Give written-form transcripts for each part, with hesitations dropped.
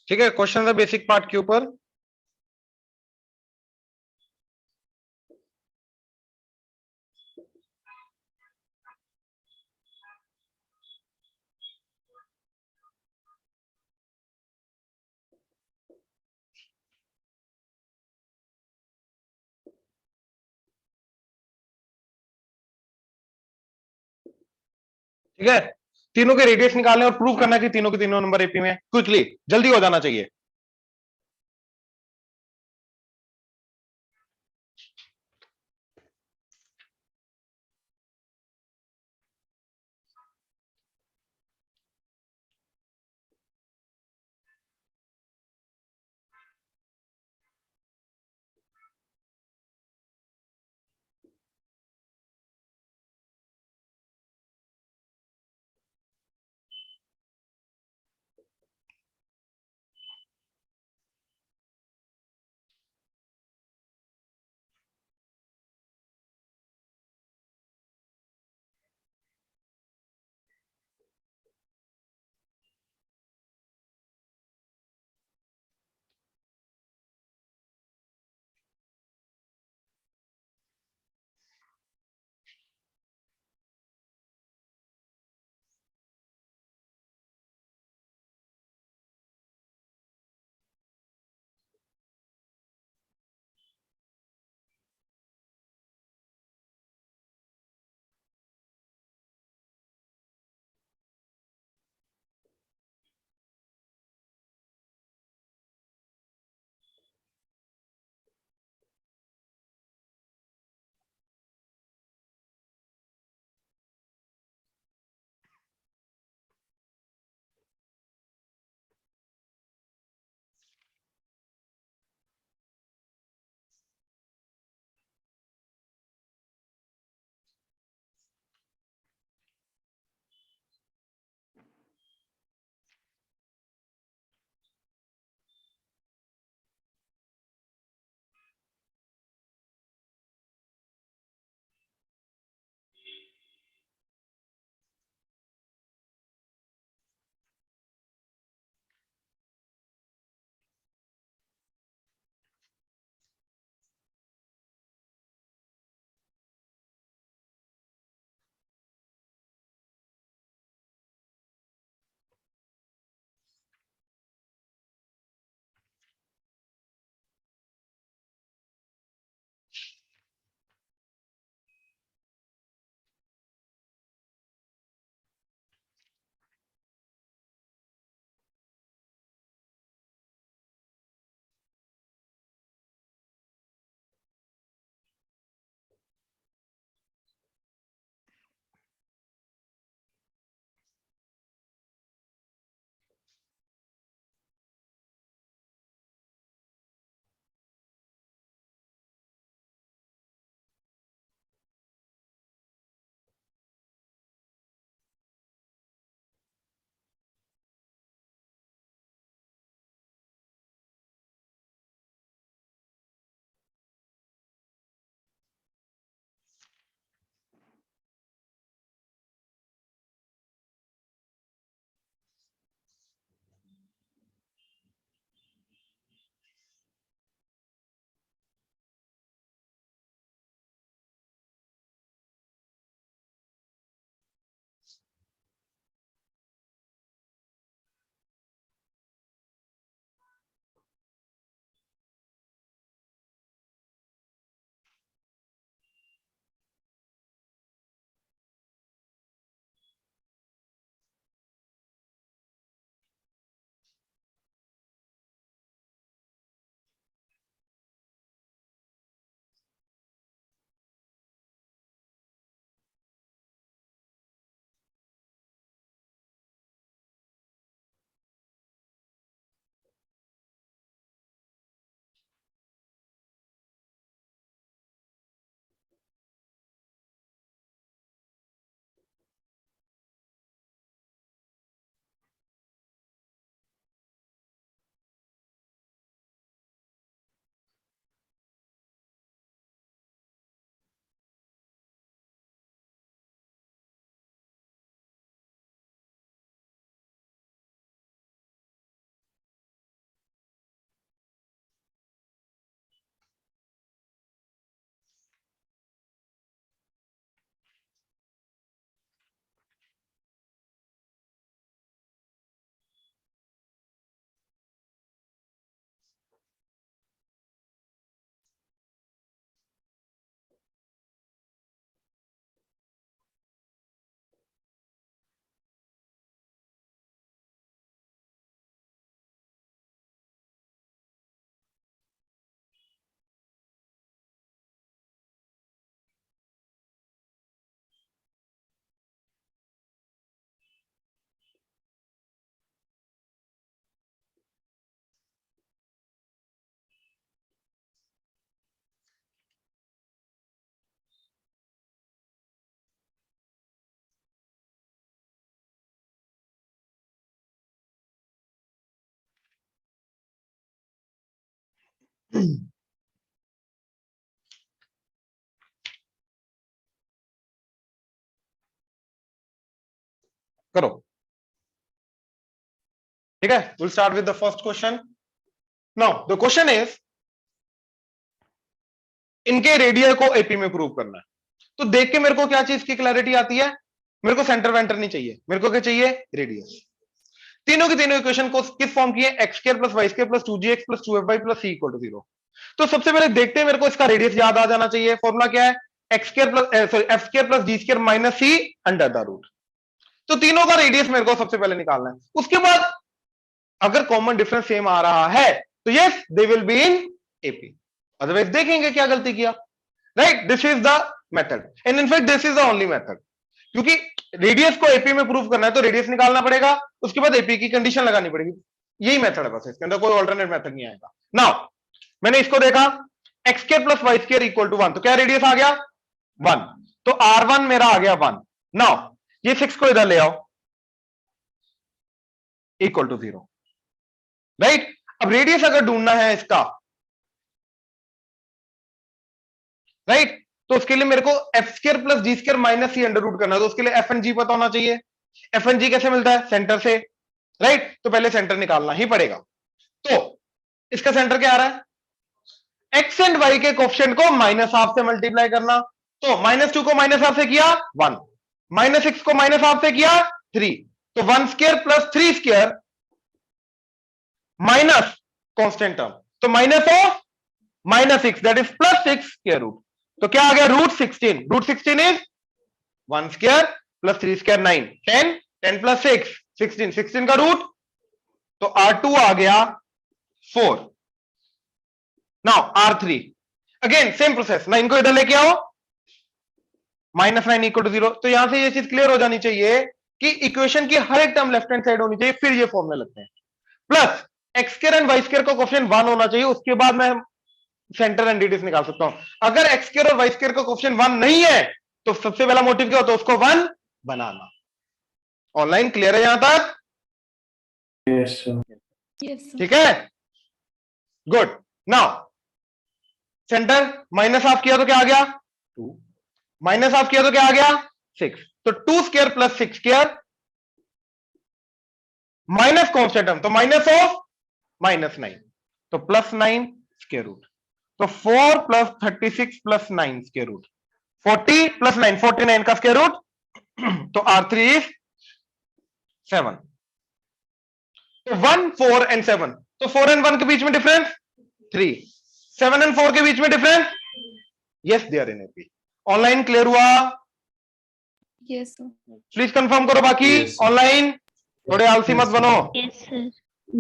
ठीक है, क्वेश्चन है बेसिक पार्ट के ऊपर। ठीक है, तीनों के रेडियस निकालने और प्रूव करना कि तीनों के तीनों नंबर एपी में है। क्विकली, जल्दी हो जाना चाहिए। करो। ठीक है, will start with the first question. Now the question is, इनके रेडियल को एपी में प्रूव करना है। तो देख के मेरे को क्या चीज की क्लैरिटी आती है, मेरे को सेंटर वेंटर नहीं चाहिए, मेरे को क्या चाहिए, रेडियस। तीनों की तीनों इक्वेशन को किस फॉर्म की है, x square plus y square plus 2gx plus 2fy plus c equal to 0। तो सबसे पहले देखते हैं, मेरे को इसका रेडियस याद आ जाना चाहिए। फॉर्मूला क्या है, x square plus sorry f square plus d square minus c under the root. तो तीनों का रेडियस मेरे को सबसे पहले निकालना है। उसके बाद अगर कॉमन डिफरेंस सेम आ रहा है तो yes they will be in AP, otherwise देखेंगे क्या गलती किया। Right, this is the method and in fact this is the only method, क्योंकि रेडियस को एपी में प्रूव करना है तो रेडियस निकालना पड़ेगा, उसके बाद एपी की कंडीशन लगानी पड़ेगी। यही मेथड है बस, इसके अंदर कोई ऑल्टरनेट मेथड नहीं आएगा। नाउ मैंने इसको देखा, x square plus y square equal to 1, तो क्या रेडियस आ गया 1, तो R1 मेरा आ गया 1। नाउ ये 6 को इधर ले आओ, इक्वल टू 0। राइट, अब रेडियस अगर ढूंढना है इसका, राइट, तो उसके लिए मेरे को एफ स्क्वायर प्लस जी square minus c under root करना है, तो उसके लिए एफ एंड जी पता होना चाहिए। एफ एंड जी कैसे मिलता है, सेंटर से। राइट, तो पहले सेंटर निकालना ही पड़ेगा। तो इसका सेंटर क्या आ रहा है, एक्स एंड वाई के कोफिशिएंट को माइनस हाफ से मल्टीप्लाई करना। तो -2 को माइनस हाफ से किया 1, -6 को माइनस हाफ से किया 3, तो 1 square plus 3 square minus constant term, तो minus of -6 that is +6 square root. तो क्या आ गया, √16। √16 is 1 square plus 3 square 9, 10, 10 plus 6 16, 16 का रूट, तो R2 आ गया 4। Now R3 again same process, 9 को इधर लेके आओ, -9 इक्वल टू 0। तो यहां से ये चीज क्लियर हो जानी चाहिए कि इक्वेशन की हर एक टर्म लेफ्ट हैंड साइड होनी चाहिए, फिर ये फॉर्मूले लगते हैं। Plus x square and y square का कोफिशिएंट 1 होना चाहिए, उसके बाद मैं सेंटर एंड रेडियस निकाल सकता हूं। अगर एक्स स्क्वायर और वाई स्क्वायर का कोफिशिएंट 1 नहीं है तो सबसे पहला मोटिव क्या होता है, उसको 1 बनाना। ऑनलाइन क्लियर है यहां तक? Yes sir. ठीक है, good. Now centre minus half किया तो क्या आ गया 2, माइनस हाफ किया तो क्या आ गया 6, तो 2 square plus 6 square minus constant term, तो माइनस ऑफ -9, तो +9 स्क्वायर रूट, तो 4 plus 36 plus 9 square root, 40 plus 9 49 का स्क्वायर रूट, तो R3 इज 7। तो 1 4 एंड 7, तो 4 एंड 1 के बीच में डिफरेंस 3, 7 एंड 4 के बीच में difference, yes they are in AP. Online clear हुआ? यस प्लीज कंफर्म करो बाकी। Yes, sir. ऑनलाइन थोड़े आलसी मत बनो।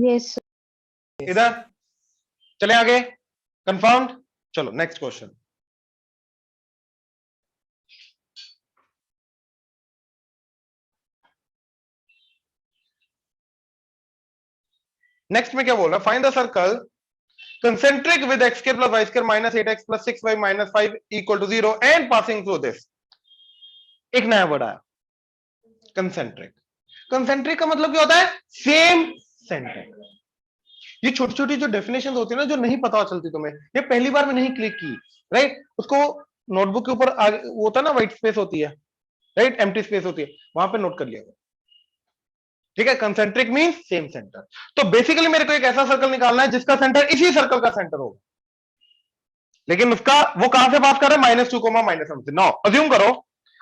यस इधर चले आगे, कंफर्म्ड। चलो नेक्स्ट क्वेश्चन। नेक्स्ट में क्या बोल रहा है, find the circle concentric with x square plus y square minus 8x plus 6y minus 5 equal to 0 and passing through this। एक नया वर्ड आया, कंसेंट्रिक। कंसेंट्रिक का मतलब क्या होता है, सेम सेंटर। ये छोटी छोटी जो डेफिनेशन होती है ना, जो नहीं पता चलती तुम्हें, ये पहली बार में नहीं क्लिक की, राइट, उसको नोटबुक के ऊपर वो होता है ना, व्हाइट स्पेस होती है, राइट, एम्प्टी स्पेस होती है, वहां पे नोट कर लिया। ठीक है, कंसेंट्रिक मींस सेम सेंटर। तो बेसिकली मेरे को एक ऐसा सर्कल निकालना है जिसका सेंटर इसी सर्कल का सेंटर होगा, लेकिन उसका वो कहां से पास कर रहा है, -2 -1 से। नो अज्यूम करो,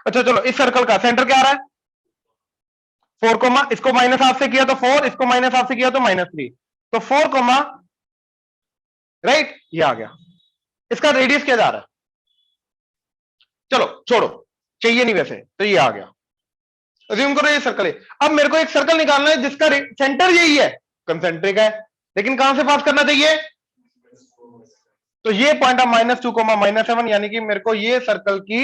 अच्छा चलो इस सर्कल का सेंटर क्या आ रहा है 4, इसको -1/2 से किया तो 4, इसको -1/2 से किया तो -3, तो 4, राइट, ये आ गया। इसका रेडियस क्या जा रहा है, चलो छोड़ो, चाहिए नहीं वैसे, तो ये आ गया। अज्यूम करो ये सर्कल है। अब मेरे को एक सर्कल निकालना है जिसका सेंटर यही है, कंसेंट्रिक है, लेकिन कहां से पास करना चाहिए, तो ये पॉइंट ऑफ -2, -7, यानी कि मेरे को ये सर्कल की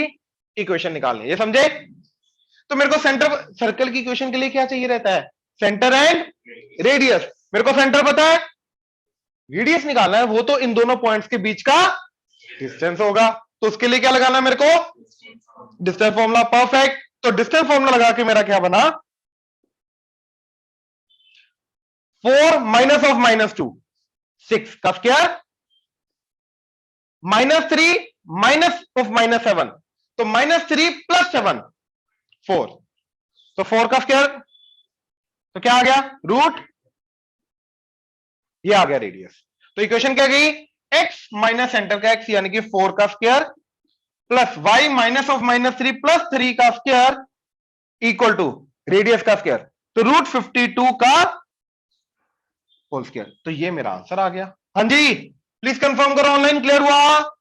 इक्वेशन निकालनी है, ये समझे। तो मेरे को सेंटर सर्कल की इक्वेशन के लिए क्या चाहिए रहता है, सेंटर एंड रेडियस। मेरे को सेंटर पता है, रेडियस निकालना है, वो तो इन दोनों पॉइंट्स के बीच का डिस्टेंस होगा, तो उसके लिए क्या लगाना है मेरे को, डिस्टेंस फॉर्मूला। परफेक्ट, तो डिस्टेंस फॉर्मूला लगा के मेरा क्या बना, 4 माइनस ऑफ -2 6 का स्क्वायर -3 माइनस ऑफ -7, तो -3 + 7 4, तो 4 का स्क्वायर, तो क्या आ गया रूट, ये आ गया रेडियस। तो इक्वेशन क्या गई, x माइनस सेंटर का x यानी कि 4 का square plus y minus of -3 + 3 का स्क्वायर इक्वल टू रेडियस का स्क्वायर, तो √52 का होल स्क्वायर। तो ये मेरा आंसर आ गया। हाँ जी, प्लीज कंफर्म करो, ऑनलाइन क्लियर हुआ?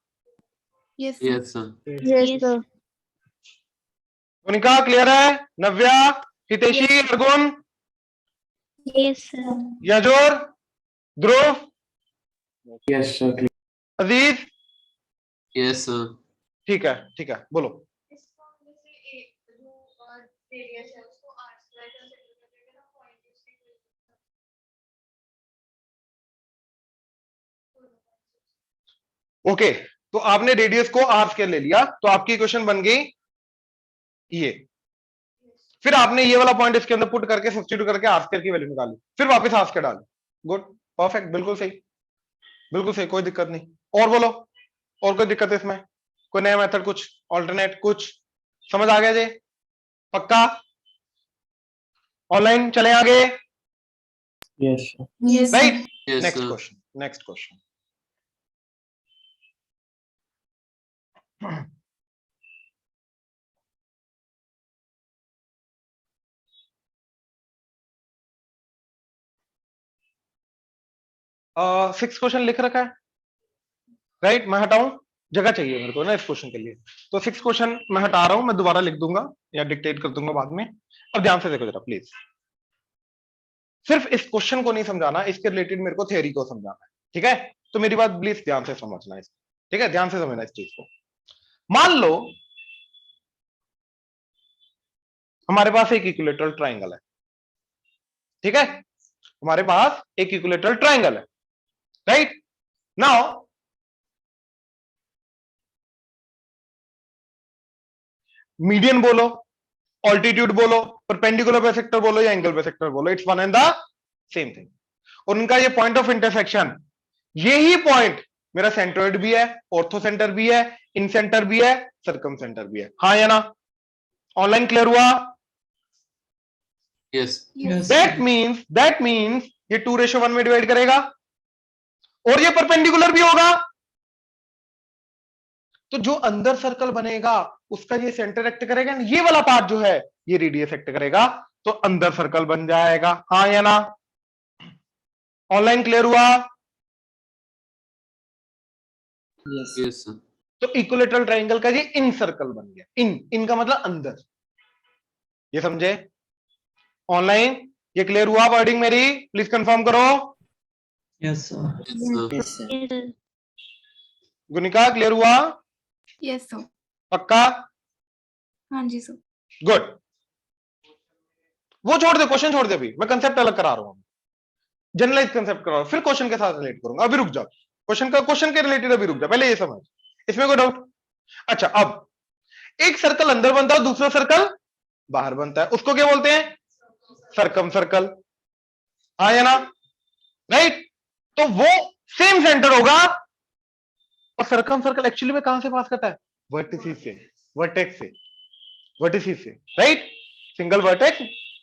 Yes. Yes, sir. Yes, Yes. sir. Monica clear है? Navya, Hiteshi, अर्गुन, Yes, sir. यजोर, ध्रुव, Yes, sir. Clear. अजीज, Yes, sir. ठीक है, ठीक है, बोलो। ओके, तो आपने रेडियस को आर स्क्वायर ले लिया, तो आपकी इक्वेशन बन गई ये। फिर आपने ये वाला पॉइंट इसके अंदर पुट करके सब्स्टिट्यूट करके आर स्क्वायर की वैल्यू निकाली, फिर वापस आर स्क्वायर डाली। गुड, परफेक्ट, बिल्कुल सही, बिल्कुल सही, कोई दिक्कत नहीं। और बोलो, और कोई दिक्कत है इसमें? कोई नया मेथड, कुछ ऑल्टरनेट, कुछ समझ आ गया जी? पक्का? ऑनलाइन चले आगे, Yes, sir. Yes, right? Yes, next sir. Question, next question. Six question लिख रखा है, राइट? मैं हटाऊं, जगह चाहिए मेरे को ना इस क्वेश्चन के लिए, तो सिक्स क्वेश्चन मैं हटा रहा हूं, मैं दोबारा लिख दूंगा या डिक्टेट कर दूंगा बाद में। अब ध्यान से देखो जरा प्लीज, सिर्फ इस क्वेश्चन को नहीं समझाना, इसके रिलेटेड मेरे को थ्योरी को समझाना है, ठीक है? तो मेरी बात प्लीज ध्यान से समझना है, ठीक है? ध्यान से समझना इस चीज को। मान लो हमारे पास एक इक्विलेटरल ट्राइंगल है, ठीक है? हमारे पास एक इक्विलेटरल ट्राइंगल है, राइट? नाउ मीडियन बोलो, ऑल्टीट्यूड बोलो, परपेंडिकुलर बाइसेक्टर बोलो या एंगल बाइसेक्टर बोलो, it's one and the same thing. और उनका ये पॉइंट ऑफ इंटरसेक्शन, यही पॉइंट मेरा सेंट्रोइड भी है, ऑर्थो सेंटर भी है, इन सेंटर भी है, सर्कम सेंटर भी है। हाँ या ना? ऑनलाइन क्लियर हुआ? Yes. yes. दैट मीन्स ये 2:1 में डिवाइड करेगा और ये परपेंडिकुलर भी होगा, तो जो अंदर सर्कल बनेगा उसका ये सेंटर एक्ट करेगा, ये वाला पार्ट जो है ये रेडियस एक्ट करेगा, तो अंदर सर्कल बन जाएगा। हाँ या ना? ऑनलाइन क्लियर हुआ? Yes, sir. तो इक्विलेटरल ट्रायंगल का ये इन सर्कल बन गया, इन का मतलब अंदर, ये समझे? ऑनलाइन ये क्लियर हुआ? वर्डिंग मेरी प्लीज कंफर्म करो। Yes, sir. Yes, sir. Yes, sir. गुनिका clear हुआ? Yes, sir. पक्का? हाँ जी सर। गुड, वो छोड़ दे, क्वेश्चन छोड़ दे, अभी मैं कंसेप्ट अलग करा रहा हूं, जनरलाइज कंसेप्ट करा रहा हूं, फिर क्वेश्चन के साथ रिलेट करूंगा। अभी रुक जाओ, क्वेश्चन के रिलेटेड अभी रुक जाओ, पहले ये समझ, इसमें कोई डाउट? अच्छा, अब एक सर्कल अंदर बनता है, दूसरा सर्कल बाहर बनता है, उसको क्या बोलते हैं? Circum circle. हाँ या ना? राइट? तो वो सेम सेंटर होगा, और सर्कम सर्कल एक्चुअली में कहां से पास करता है? वर्टिसिस से, वर्टेक्स से, वर्टिसिस से, right? Single vertex,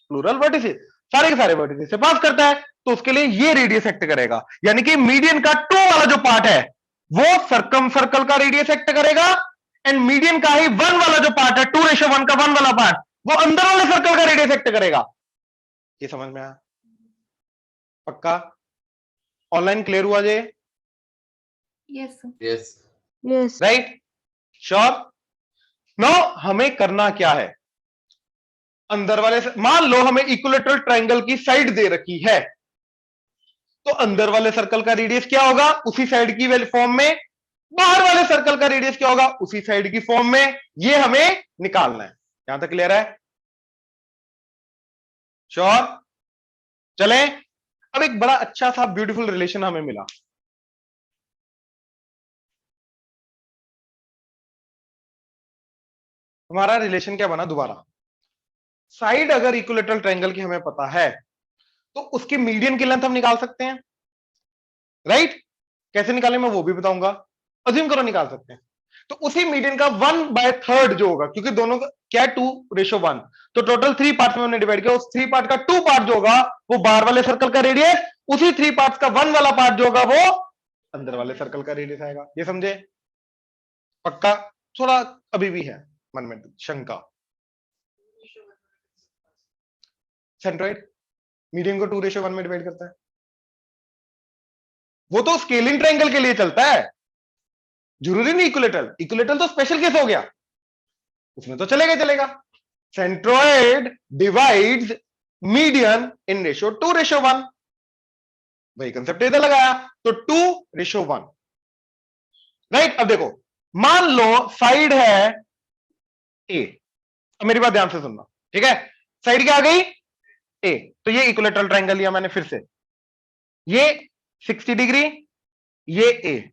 plural vertices, सारे के सारे वर्टिसिस से पास करता है, तो उसके लिए ये रेडियस एक्ट करेगा, यानी कि मीडियन का 2 वाला जो पार्ट है वो सर्कम सर्कल का रेडियस एक्ट करेगा, एंड मीडियन का ही 1 वाला जो पार्ट है, 2:1 का 1 वाला पार्ट, वो अंदर वाले सर्कल का रेडियस एक्ट करेगा। ये समझ में आया? पक्का? ऑनलाइन क्लियर हुआ जे? Yes, sir. Yes. Yes. Right? Sure? No, हमें करना क्या है, अंदर वाले मान लो हमें इक्विलेटरल ट्रायंगल की साइड दे रखी है, तो अंदर वाले सर्कल का रेडियस क्या होगा? उसी साइड की फॉर्म में, बाहर वाले सर्कल का रेडियस क्या होगा? उसी साइड की फॉर्म में। ये हमें निकालना है। यहां तक क्लियर है? श्योर? चलें, अब एक बड़ा अच्छा सा ब्यूटीफुल रिलेशन हमें मिला। हमारा रिलेशन क्या बना? दोबारा, साइड अगर इक्विलेटरल ट्रायंगल की हमें पता है, तो उसकी मीडियन की लेंथ हम निकाल सकते हैं, राइट? कैसे निकालें मैं वो भी बताऊंगा। अज्यूम करो निकाल सकते हैं। तो उसी मीडियन का 1/3 जो होगा, क्योंकि दोनों का क्या है 2:1, तो टोटल 3 पार्ट में हमने डिवाइड किया, उस 3 पार्ट का 2 पार्ट जो होगा वो बाहर वाले सर्कल का रेडियस, उसी 3 पार्ट्स का 1 वाला पार्ट जो होगा वो अंदर वाले सर्कल का रेडियस आएगा। ये समझे? पक्का? थोड़ा अभी भी है मन में शंका। सेंट्रोइड मीडियन को 2:1 में डिवाइड करता है, वो तो स्केलिंग ट्रायंगल के लिए चलता है, जरूरी नहीं इक्विलेटरल। इक्विलेटरल तो स्पेशल केस हो गया, उसमें तो चलेगा। Centroid divides median in ratio 2:1, वही कंसेप्ट इधर लगाया, तो 2:1, राइट। अब देखो, मान लो साइड है ए, अब मेरी बात ध्यान से सुनना, ठीक है? साइड क्या आ गई? ए, तो ये इक्विलेटरल ट्रायंगल लिया मैंने फिर से, ये 60 डिग्री, ये ए,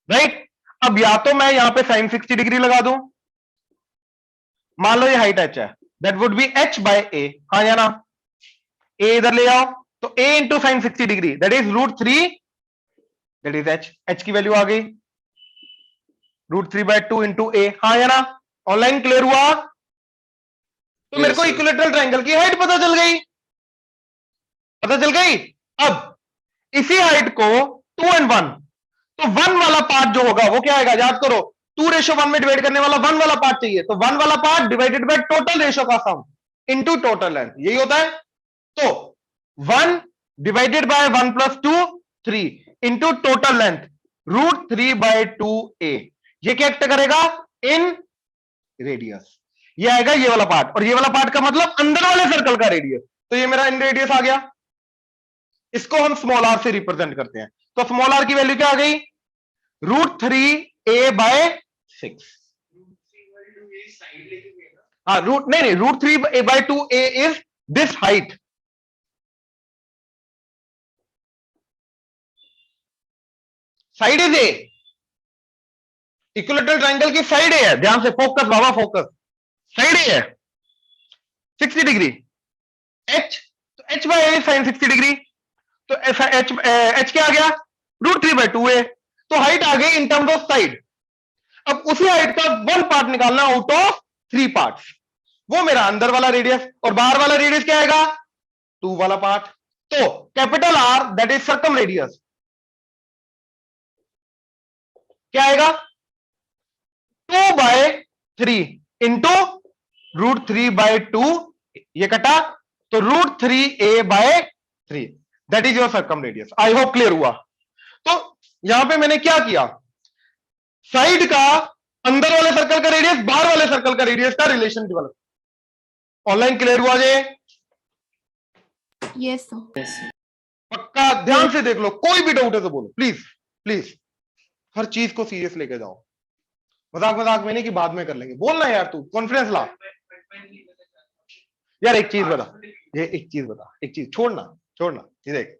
राइट। अब या तो मैं यहां पे sin 60 डिग्री लगा दूं, मान लो ये हाइट h है, दैट वुड बी h/a, हाँ या ना? a इधर ले आओ, तो a into sine 60 degree that is √3, that is h की वैल्यू आ गई √3/2 इंटू a, हाँ या ना? ऑनलाइन क्लियर हुआ? तो मेरे को इक्विलेटरल ट्रायंगल की हाइट पता चल गई। अब इसी हाइट को 2 and 1, तो 1 वाला पार्ट जो होगा वो क्या आएगा? याद करो, 2:1 में डिवाइड करने वाला 1 वाला पार्ट चाहिए, तो 1 वाला part divided by total ratio का सम इनटू टोटल लेंथ, यही होता है। तो 1 divided by 1 + 2 3 into total length √3/2a, ये क्या एक्ट करेगा? इन रेडियस, ये आएगा ये वाला पार्ट, और ये वाला पार्ट का मतलब अंदर वाले सर्कल का रेडियस, तो ये मेरा इन रेडियस आ गया। इसको हम स्मॉल r से रिप्रेजेंट करते हैं, तो स्मॉल r की वैल्यू क्या आ गई? √3a/6। हाँ, नहीं, √3a/2a is this height. Side is a, equilateral triangle की साइड ए है, ध्यान से फोकस बाबा, फोकस। साइड ए है 60 डिग्री, h, तो h/a sin 60 डिग्री, तो h क्या आ गया? √3/2a, तो हाइट आ गई इन टर्म्स ऑफ साइड। अब उसी हाइट का 1 पार्ट निकालना आउट ऑफ 3 पार्ट्स, वो मेरा अंदर वाला रेडियस, और बाहर वाला रेडियस क्या आएगा? 2 वाला पार्ट। तो capital R that is circum radius क्या आएगा? 2/3 इंटू √3/2, ये कटा, तो √3a/3, that is your circum radius. I hope clear हुआ। तो यहां पे मैंने क्या किया? साइड का अंदर वाले सर्कल का रेडियस बाहर वाले सर्कल का रेडियस का रिलेशन डेवलप। ऑनलाइन क्लियर हुआ जे? Yes sir. पक्का ध्यान से देख लो, कोई भी डाउट है तो बोलो प्लीज प्लीज, हर चीज को सीरियस लेके जाओ, मजाक में नहीं कि बाद में कर लेंगे। बोलना यार, तू कॉन्फिडेंस ला यार। एक चीज बता, एक चीज छोड़ना, ये देख,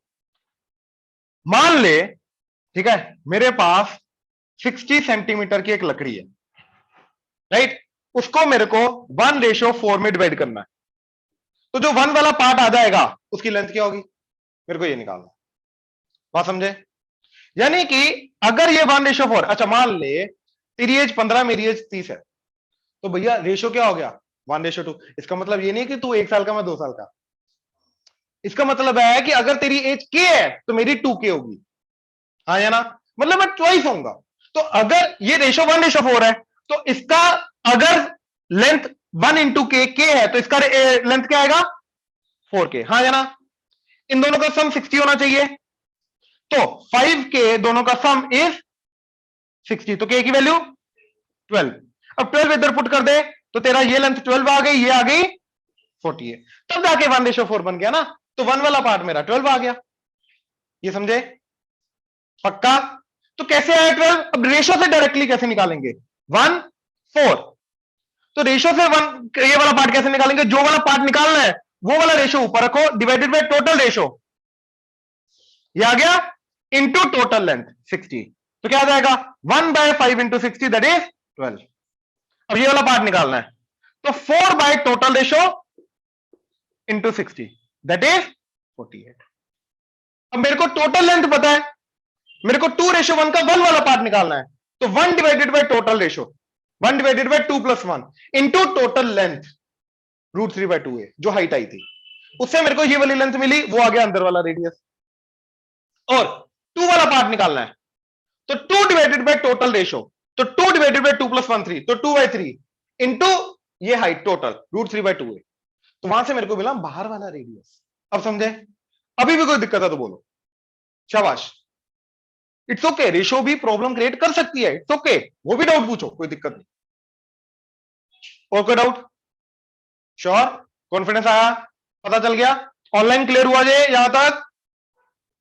मान ले, ठीक है, मेरे पास 60 सेंटीमीटर की एक लकड़ी है, राइट, उसको मेरे को 1:4 में डिवाइड करना है, तो जो 1 वाला पार्ट आ जाएगा उसकी लेंथ क्या होगी? मेरे को ये निकालना, बात समझे? यानी कि अगर ये 1:4, अच्छा मान ले तेरी एज 15, मेरी एज 30 है, तो भैया रेशियो क्या हो गया? 1:2। इसका मतलब ये नहीं कि तू 1 साल का, मैं 2 साल का। इसका मतलब है कि अगर तेरी एज k है तो मेरी 2k होगी, हाँ या ना? मतलब मैं ट्वाइस होऊंगा। तो अगर ये रेशियो 1:4 है, तो इसका अगर लेंथ 1 इंटू k है, तो इसका लेंथ क्या आएगा? 4k, हाँ या ना? इन दोनों का सम 60 होना चाहिए, तो 5k दोनों का सम इज 60, तो k की वैल्यू 12। अब 12 इधर पुट कर दे, तो तेरा ये लेंथ 12 आ गई, ये आ गई 40 है, तब जाके 1:4 बन गया ना। तो 1 वाला पार्ट मेरा 12 आ गया, ये समझे? पक्का? तो कैसे आया 12? अब रेशियो से डायरेक्टली कैसे निकालेंगे? 1 4, तो रेशियो से 1 ये वाला पार्ट कैसे निकालेंगे? जो वाला पार्ट निकालना है वो वाला रेशियो ऊपर रखो, डिवाइडेड बाय टोटल रेशियो, ये आ गया इंटू टोटल लेंथ 60, तो क्या आ जाएगा? 1/5 इंटू 60 दैट इज 12। अब ये वाला पार्ट निकालना है, तो 4 total ratio into 60 that is 48। अब मेरे को टोटल लेंथ पता है, मेरे को 2:1 का 1 वाला पार्ट निकालना है, तो 1 divided by total ratio, 1 divided by 2 + 1 into total length √3/2 है जो हाइट आई थी, उससे मेरे को ये वाली लेंथ मिली, वो आ गया अंदर वाला रेडियस। और 2 वाला पार्ट निकालना है, तो 2 डिवाइडेड बाय टोटल रेशो, तो 2 डिवाइडेड बाय 2 + 1 3, तो 2/3 इंटू ये हाइट टोटल √3/2 है, तो वहां से मेरे को मिला बाहर वाला रेडियस। अब समझे? अभी भी कोई दिक्कत है तो बोलो, शाबाश। इट्स ओके, रेशो भी प्रॉब्लम क्रिएट कर सकती है, इट्स ओके, वो भी डाउट पूछो, कोई दिक्कत नहीं। और कोई डाउट? श्योर? कॉन्फिडेंस आया? पता चल गया? ऑनलाइन क्लियर हुआ जे यहां तक?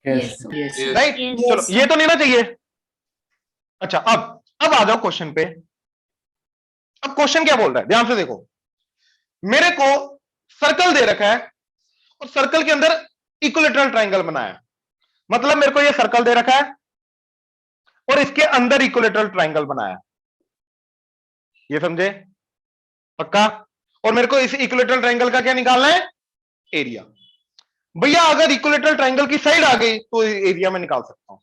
Yes. Yes, sir. Yes. Right, Yes. चलो ये तो नहीं ना चाहिए। अच्छा, अब आ जाओ क्वेश्चन पे। अब क्वेश्चन क्या बोल रहा है, ध्यान से देखो। मेरे को सर्कल दे रखा है और सर्कल के अंदर इक्विलेटरल ट्रायंगल बनाया है, मतलब मेरे को ये सर्कल दे रखा है और इसके अंदर इक्विलेटरल ट्रायंगल बनाया है, ये समझे? पक्का? और मेरे को इस इक्विलेटरल ट्रायंगल का क्या निकालना है? एरिया। भैया अगर इक्विलेटरल ट्रायंगल की साइड आ गई तो एरिया में निकाल सकता हूं।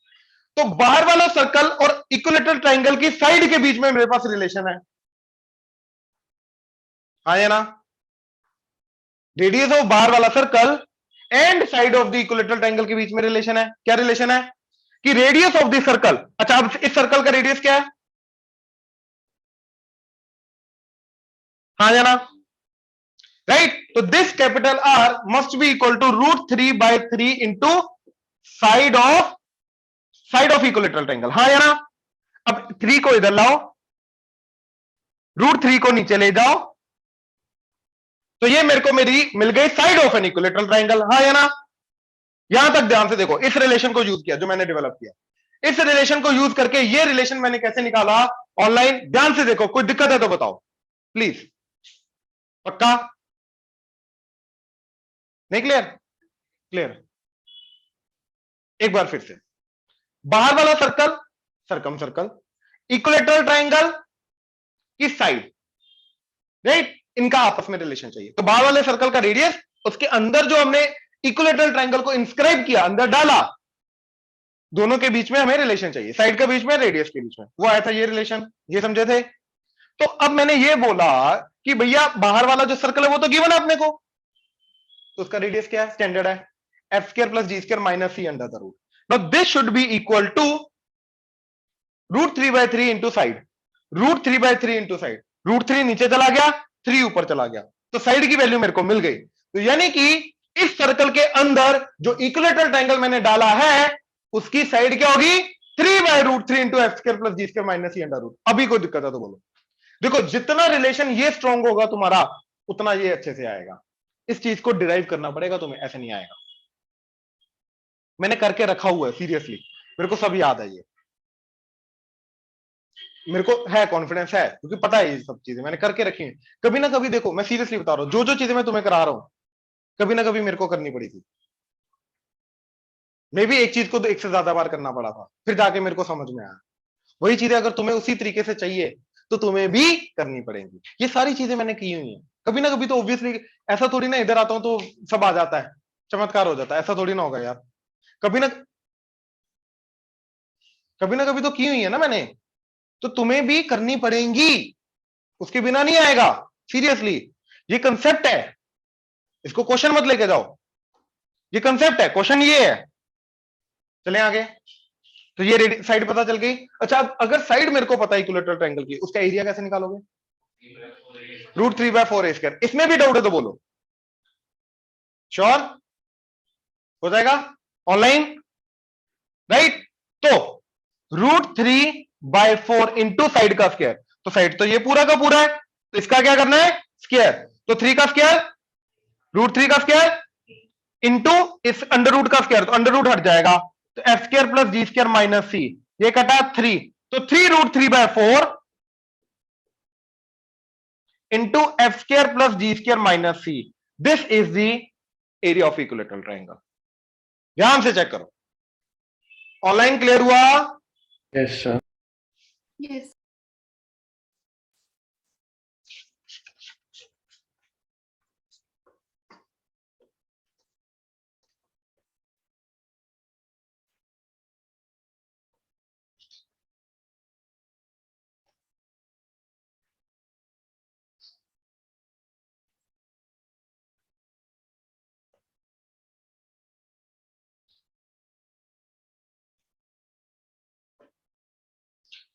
तो बाहर वाला सर्कल और इक्विलेटरल ट्रायंगल की साइड के बीच में मेरे पास रिलेशन है, हाँ या ना? रेडियस ऑफ बाहर वाला circle and side of the equilateral triangle के बीच में रिलेशन है। क्या रिलेशन है? कि रेडियस ऑफ द सर्कल, अच्छा अब इस सर्कल का रेडियस क्या है? हाँ या ना? राइट, तो this capital R must be equal to √3/3 into side of equilateral triangle, हाँ या ना? अब 3 को इधर लाओ, √3 को नीचे ले जाओ, तो ये मेरे को मेरी मिल गई side of an equilateral triangle, हाँ या ना? यहां तक ध्यान से देखो, इस रिलेशन को यूज किया जो मैंने डेवलप किया, इस रिलेशन को यूज करके ये रिलेशन मैंने कैसे निकाला ऑनलाइन, ध्यान से देखो, कोई दिक्कत है तो बताओ प्लीज। पक्का? नहीं क्लियर? क्लियर? एक बार फिर से, बाहर वाला सर्कल, सरकम सर्कल, इक्विलेटरल ट्रायंगल की साइड, राइट, इनका आपस में रिलेशन चाहिए। तो बाहर वाले सर्कल का रेडियस, उसके अंदर जो हमने इक्विलेटरल ट्रायंगल को इंस्क्राइब किया, अंदर डाला, दोनों के बीच में हमें रिलेशन चाहिए, साइड के बीच में, रेडियस के बीच में, वो आया था ये रिलेशन, ये समझे थे? तो अब मैंने ये बोला कि भैया बाहर वाला जो सर्कल है वो तो गिवन है अपने को, तो उसका रेडियस क्या है? स्टैंडर्ड है f² + g² - c under the root. Now this should be equal to √3/3 into side, √3/3 into side, √3 नीचे चला गया, 3 ऊपर चला गया, तो साइड की वैल्यू मेरे को मिल गई। तो यानी कि इस सर्कल के अंदर जो इक्विलेटरल ट्रायंगल मैंने डाला है उसकी साइड क्या होगी? 3/√3 into f² + g² - c under root. अभी कोई दिक्कत है तो बोलो। देखो जितना रिलेशन ये स्ट्रांग होगा तुम्हारा, उतना ये अच्छे से आएगा। इस चीज को डिराइव करना पड़ेगा तुम्हें, ऐसे नहीं आएगा। मैंने करके रखा हुआ है सीरियसली, मेरे को सब याद है, ये मेरे को है, कॉन्फिडेंस है, क्योंकि पता है ये सब चीजें मैंने करके रखी हैं। कभी ना कभी देखो, मैं सीरियसली बता रहा हूं, जो जो चीजें मैं तुम्हें करा रहा हूं कभी ना कभी मेरे को करनी पड़ी थी। मैं भी एक चीज को तो एक से ज्यादा बार करना पड़ा था, फिर जाके मेरे को समझ में आया। वही चीजें अगर तुम्हें उसी तरीके से चाहिए तो तुम्हें भी करनी पड़ेंगी। ये सारी चीजें मैंने की हुई हैं। कभी ना कभी तो ऑब्वियसली, ऐसा थोड़ी ना इधर आता हूं तो सब आ जाता है, चमत्कार हो जाता है, ऐसा थोड़ी ना होगा यार। कभी ना कभी तो की हुई है ना मैंने, तो तुम्हें भी करनी पड़ेंगी, उसके बिना नहीं आएगा। सीरियसली, ये कंसेप्ट है, इसको क्वेश्चन मत लेके जाओ, ये कंसेप्ट है, क्वेश्चन ये है। चलें आगे। तो ये साइड पता चल गई। अच्छा, अब अगर साइड मेरे को पता है इक्विलेटरल ट्रायंगल की, उसका एरिया कैसे निकालोगे? √3/4a²। इसमें भी डाउट है तो बोलो। श्योर? हो जाएगा ऑनलाइन? राइट, तो √3/4 इंटू साइड का स्क्वायर, तो साइड तो ये पूरा का पूरा है, तो इसका क्या करना है? स्क्वायर। तो 3 का स्क्वायर, √3 का स्क्वायर इंटू इस अंडर रूट का स्क्वायर, तो अंडर रूट हट जाएगा, तो f² + g² - c, ये कटा 3, तो 3√3/4 into f² + g² - c, this is the area of equilateral triangle. ध्यान से चेक करो, ऑनलाइन क्लियर हुआ? Yes, sir. Yes.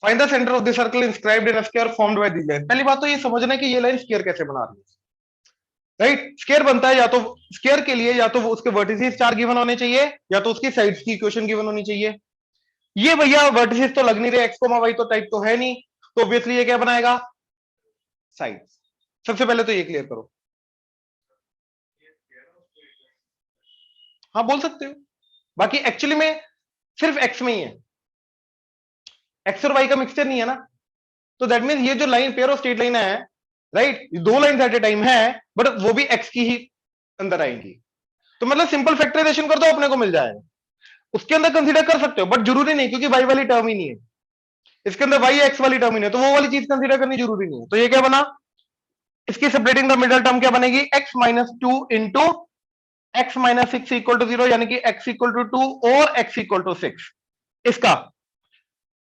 Find the centre of the circle inscribed in a square formed by this line. पहली बात तो ये समझना है कि ये लाइन स्क्वायर कैसे बना रही है, राइट। स्क्वायर बनता है या तो स्क्वायर के लिए या तो उसके वर्टिसेस 4 गिवन होने चाहिए या तो उसकी साइड्स की इक्वेशन गिवन होनी चाहिए। ये भैया वर्टिसेस तो लग नहीं रहे, एक्स कोमा वाई तो टाइप तो है नहीं, तो ऑब्वियसली ये क्या बनाएगा, साइड। सबसे पहले तो ये क्लियर करो। हाँ बोल सकते हो, बाकी एक्चुअली में सिर्फ एक्स में ही है, एक्स और वाई का मिक्सचर नहीं है ना, तो दैट मीन ये जो line pair of straight line है, राइट, दो लाइन एट ए टाइम है, बट वो भी एक्स की ही अंदर आएंगी। तो मतलब सिंपल फैक्टराइजेशन कर दो, अपने को मिल जाएगा। उसके अंदर कंसीडर कर सकते हो, बट जरूरी नहीं, क्योंकि वाई वाली टर्म ही नहीं है इसके अंदर, वाई एक्स वाली टर्म ही नहीं है, तो वो वाली चीज कंसीडर करनी जरूरी नहीं है। तो ये क्या बना, इसकी सेपरेटिंग द मिडल टर्म क्या बनेगी, x minus 2 into x minus 6 equal to 0, यानी कि एक्स इक्वल टू 2 और एक्स इक्वल टू 6। इसका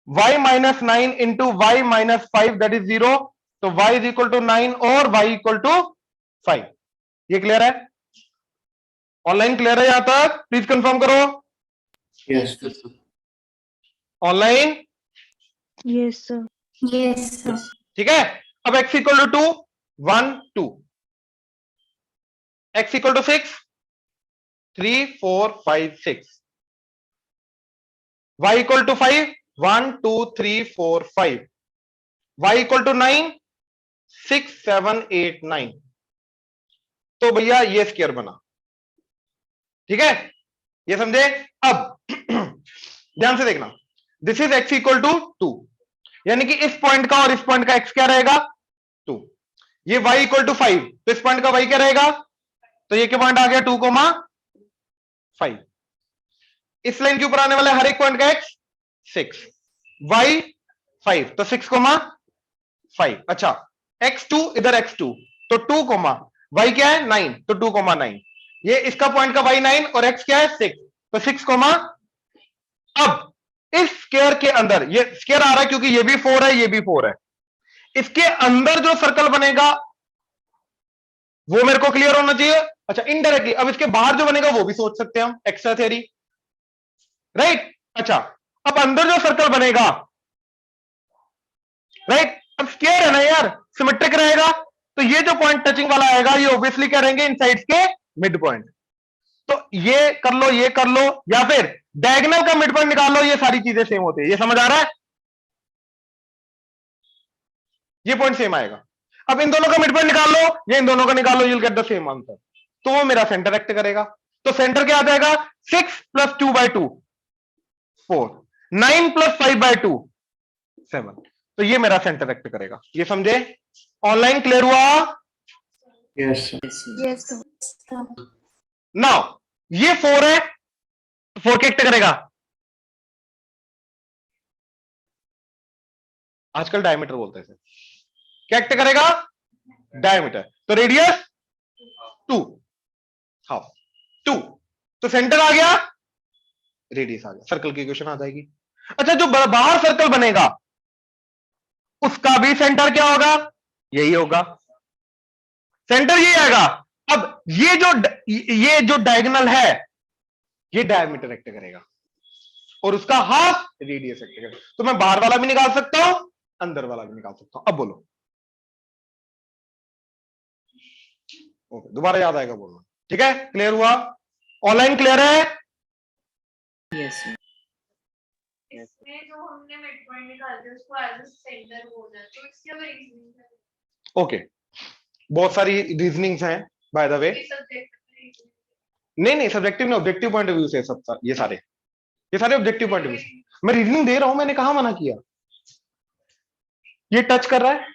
y minus 9 into y minus 5 that is 0, तो y इज इक्वल टू 9 और y इक्वल टू 5। ये clear है, ऑनलाइन क्लियर है यहां तक, प्लीज कंफर्म करो। Yes. Yes, sir. Online Yes, sir. Yes, sir. ठीक है। अब x equal to 2 1 2, x equal to 6 3 4 5 6, y equal to 5 1 2 3 4 5, y equal to 9 6 7 8 9। तो भैया ये स्क्वायर बना, ठीक है, ये समझे। अब ध्यान से देखना, this is x equal to 2, यानी कि इस पॉइंट का और इस पॉइंट का x क्या रहेगा 2, ये y इक्वल टू 5, तो इस पॉइंट का y क्या रहेगा, तो ये क्या पॉइंट आ गया 2,5। इस लाइन के ऊपर आने वाला हर एक पॉइंट का x 6, y 5, तो 6,5। अच्छा, x2 इधर x2, तो 2, y क्या है 9, तो 2,9। ये इसका पॉइंट का y 9 और x क्या है 6, तो 6, अब इस स्क्वायर के अंदर ये स्क्वायर आ रहा है क्योंकि ये भी 4 है, ये भी 4 है, इसके अंदर जो सर्कल बनेगा वो मेरे को क्लियर होना चाहिए। अच्छा, इनडायरेक्टली अब इसके बाहर जो बनेगा वो भी सोच सकते हैं हम, एक्स्ट्रा थ्योरी, राइट। अच्छा, अब अंदर जो सर्कल बनेगा, राइट, अब स्क्वायर है ना यार, सिमेट्रिक रहेगा, तो ये जो पॉइंट टचिंग वाला आएगा ये ऑब्वियसली क्या रहेंगे, इन साइड्स के मिड पॉइंट। तो ये कर लो, ये कर लो, या फिर डायगोनल का मिड पॉइंट निकाल लो, ये सारी चीजें सेम होती है। ये समझ आ रहा है, ये पॉइंट सेम आएगा। अब इन दोनों का मिड पॉइंट निकाल लो या इन दोनों का निकाल लो, you'll get the same answer. तो वो मेरा सेंटर एक्ट करेगा। तो सेंटर क्या आ जाएगा, 6 प्लस 2/2 4, 9 प्लस 5/2 7। तो ये मेरा सेंटर एक्ट करेगा। ये समझे, ऑनलाइन क्लियर हुआ। Yes, sir. Yes, sir. Now ये 4 है, 4 के एक्ट करेगा, आजकल डायमीटर बोलते हैं इसे, क्या एक्ट करेगा, डायमीटर। तो रेडियस 2, हाफ 2, तो सेंटर आ गया, रेडियस आ गया, सर्कल की इक्वेशन आ जाएगी। अच्छा, जो बाहर सर्कल बनेगा उसका भी सेंटर क्या होगा, यही होगा, सेंटर यही आएगा। अब ये जो डायगोनल है ये डायमीटर एक्ट करेगा और उसका हाफ रेडियस एक्ट करेगा। तो मैं बाहर वाला भी निकाल सकता हूं, अंदर वाला भी निकाल सकता हूं। अब बोलो, ओके, दोबारा याद आएगा बोलना, ठीक है, क्लियर हुआ, ऑनलाइन क्लियर है। Yes, sir. इसमें जो हमने मिड पॉइंट निकालते हैं उसको एज अ सेंटर बोलना है, तो इसके लिए रीजनिंग है, ओके, बहुत सारी रीजनिंग्स हैं बाय द वे। सब्जेक्ट नहीं सब्जेक्टिव नहीं, ऑब्जेक्टिव पॉइंट ऑफ व्यू से सब, ये सारे ऑब्जेक्टिव पॉइंट ऑफ व्यू से मैं रीजनिंग दे रहा हूं, मैंने कहा मना किया। ये टच कर रहा है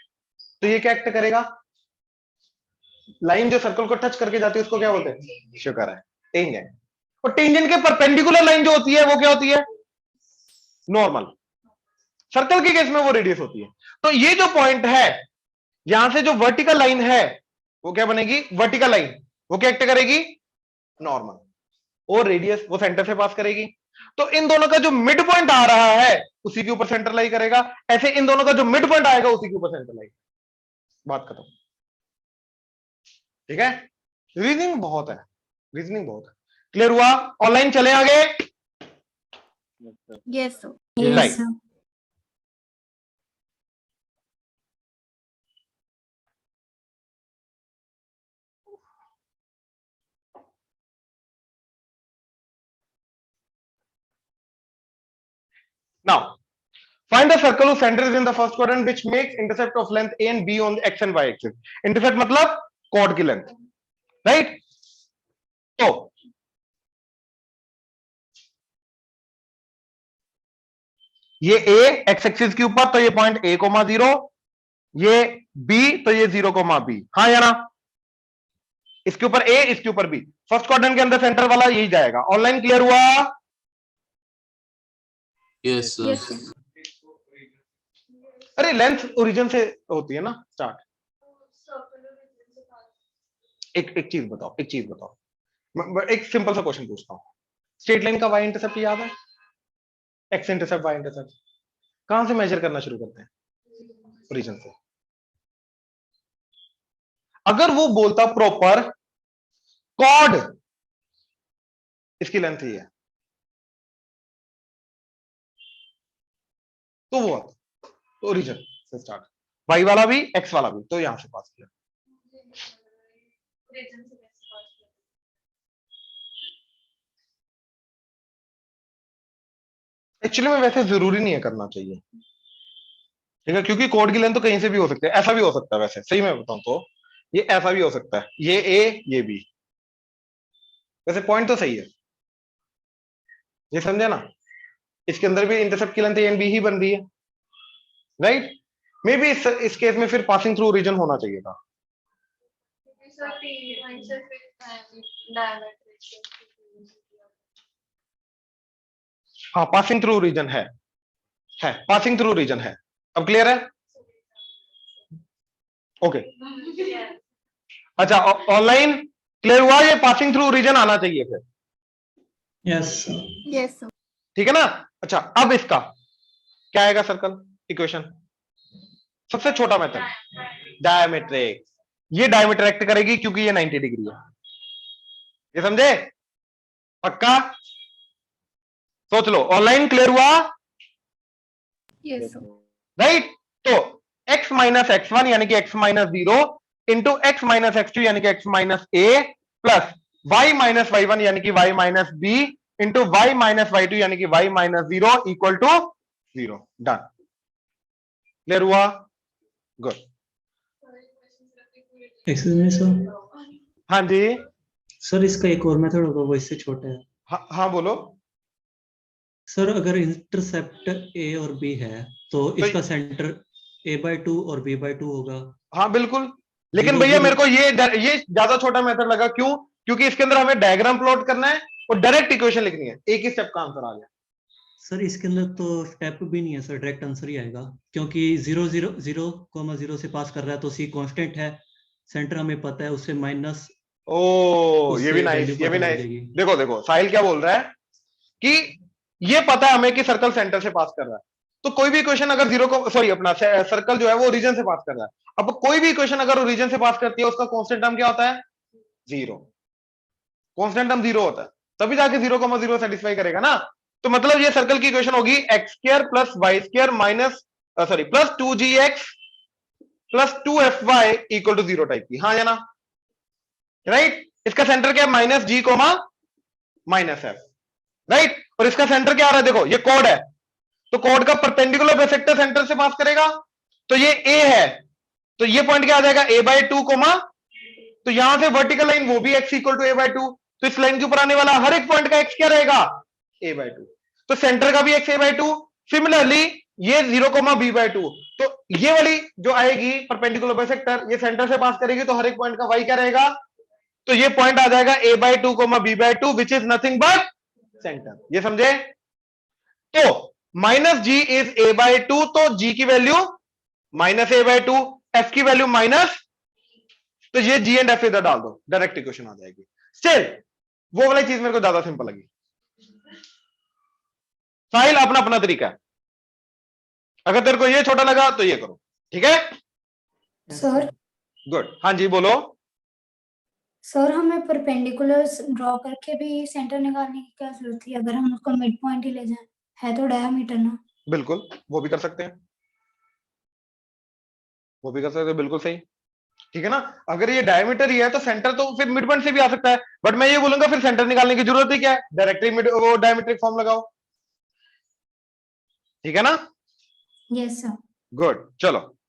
तो ये क्या एक्ट करेगा, लाइन जो सर्कल को टच करके जाती है उसको क्या बोलते हैं, शुक्र है, टेंजेंट। और टेंजेंट के परपेंडिकुलर लाइन जो होती है वो क्या होती है, नॉर्मल। सर्कल के केस में वो रेडियस होती है। तो ये जो पॉइंट है, यहां से जो वर्टिकल लाइन है वो क्या बनेगी, वर्टिकल लाइन, वो क्या एक्ट करेगी, नॉर्मल, और रेडियस वो सेंटर से पास करेगी। तो इन दोनों का जो मिड पॉइंट आ रहा है उसी के ऊपर सेंटर लाई करेगा, ऐसे इन दोनों का जो मिड पॉइंट आएगा उसी के ऊपर सेंटर लाई, बात खत्म, ठीक है। रीजनिंग बहुत है, क्लियर हुआ, ऑनलाइन चले आगे। Yes, sir. Right. Now find the circle whose center is in the first quadrant which makes intercept of length a and b on the x and y axis. intercept मतलब chord की length, right? तो ये a x axis के ऊपर, तो ये point a, 0, ये b, तो ये 0, b, हाँ या ना? इसके ऊपर a, इसके ऊपर b, फर्स्ट क्वाड्रेंट के अंदर सेंटर वाला यही जाएगा। ऑनलाइन क्लियर हुआ? Yes sir. अरे लेंथ ओरिजिन से होती है ना स्टार्ट। एक चीज बताओ, एक सिंपल सा क्वेश्चन पूछता हूं, स्ट्रेट लाइन का y इंटरसेप्ट याद है? x इंटरसेप्ट y इंटरसेप्ट कहां से मेजर करना शुरू करते हैं? ओरिजिन से। अगर वो बोलता प्रॉपर कॉर्ड इसकी लेंथ ही है, तो वो तो ओरिजिन से स्टार्ट, y वाला भी x वाला भी, तो यहां से पास किया। एक्चुअली में वैसे जरूरी नहीं है करना चाहिए, ठीक है, क्योंकि कोड की लेंथ तो कहीं से भी हो सकती है, ऐसा भी हो सकता है, वैसे सही में बताऊं तो ये ऐसा भी हो सकता है, ये a ये b, वैसे पॉइंट तो सही है, ये समझे ना? इसके अंदर भी इंटरसेप्ट की लेंथ a एंड b ही बन रही है, राइट? मे बी इस केस में फिर पासिंग थ्रू रीजन होना चाहिए था। हाँ पासिंग थ्रू रीजन है पासिंग थ्रू रीजन है। अब क्लियर है? ओके अच्छा, ऑनलाइन क्लियर हुआ? ये पासिंग थ्रू रीजन आना चाहिए फिर। यस यस ठीक है ना? अच्छा अब इसका क्या आएगा सर्कल इक्वेशन? सबसे छोटा मेथड डायमेट्रिक, ये डायमीटर एक्ट करेगी क्योंकि ये 90 डिग्री है, ये समझे? पक्का? सोच लो। ऑनलाइन क्लियर हुआ? Yes right? तो x माइनस x1 यानी कि x minus 0 into x minus x2 यानी कि x minus a plus y minus y1 यानी कि y minus b into y minus y2 यानी कि y minus 0 equal to 0। Done. Clear हुआ? गुड। Excuse me sir. हाँ जी। सर इसका एक और मेथड होगा, वो इससे छोटा है। हाँ बोलो। सर अगर इंटरसेप्ट a और b है तो इसका सेंटर a/2 और b/2 होगा। हाँ बिल्कुल, लेकिन भैया मेरे को ये ज्यादा छोटा मेथड लगा। क्यों? क्योंकि इसके अंदर हमें डायग्राम प्लॉट करना है और डायरेक्ट इक्वेशन लिखनी है, एक ही स्टेप का आंसर आ गया। सर इसके अंदर तो स्टेप भी नहीं है सर, डायरेक्ट आंसर ही आएगा, क्योंकि 0 0 0 0 से पास कर रहा है तो c कांस्टेंट है, सेंटर हमें पता है, उससे माइनस। ओ ये भी नाइस, ये भी नाइस। देखो देखो साहिल क्या बोल रहा है कि ये पता है हमें कि सर्कल सेंटर से पास कर रहा है, तो कोई भी इक्वेशन अगर अपना सर्कल जो है वो ओरिजिन से पास कर रहा है, अब कोई भी इक्वेशन अगर ओरिजिन से पास करती है उसका कांस्टेंट टर्म क्या होता है? 0। कांस्टेंट टर्म 0 होता है, तभी जाके 0,0 सेटिस्फाई करेगा ना। तो मतलब ये सर्कल की इक्वेशन होगी x² plus y² minus plus 2gx plus 2fy equal to 0 type की, हाँ या ना? राइट? इसका सेंटर क्या है? Minus g minus f, right? और इसका सेंटर क्या आ रहा है? देखो ये कोड है, तो कोड का परपेंडिकुलर बाइसेक्टर सेंटर से पास करेगा, तो ये a है, तो ये पॉइंट क्या आ जाएगा? a/2, तो यहां से वर्टिकल लाइन वो भी x इक्वल टू a/2, तो इस लाइन के ऊपर आने वाला हर एक पॉइंट का x क्या रहेगा? a/2, तो सेंटर का भी x a/2। सिमिलरली ये 0, b/2, तो ये वाली जो आएगी परपेंडिकुलर बाइसेक्टर, ये सेंटर से पास करेगी, तो हर एक पॉइंट का y क्या रहेगा? तो ये पॉइंट आ जाएगा a/2, b/2 which is nothing but centre. ये समझे? तो माइनस g इज a/2, तो g की वैल्यू माइनस a/2, f की वैल्यू माइनस, तो ये g एंड f इधर डाल दो, डायरेक्ट इक्वेशन आ जाएगी। स्टिल वो वाली चीज मेरे को ज्यादा सिंपल लगी। साहिल अपना अपना तरीका है, अगर तेरे को ये छोटा लगा तो ये करो, ठीक है? Sir good. हाँ जी बोलो। सर हमें परपेंडिकुलर्स ड्रॉ करके भी सेंटर निकालने की क्या जरूरत थी? अगर हम उसको मिड पॉइंट ही ले जाएं, है तो डायमीटर ना। बिल्कुल वो भी कर सकते हैं, वो भी कर सकते हैं, बिल्कुल सही, ठीक है ना? अगर ये डायमीटर ही है तो सेंटर तो फिर मिड पॉइंट से भी आ सकता है, बट मैं ये बोलूंगा फिर सेंटर निकालने की जरूरत ही क्या है? डायरेक्टली वो डायमीट्रिक फॉर्म लगाओ। ठीक है ना? Yes sir. गुड, चलो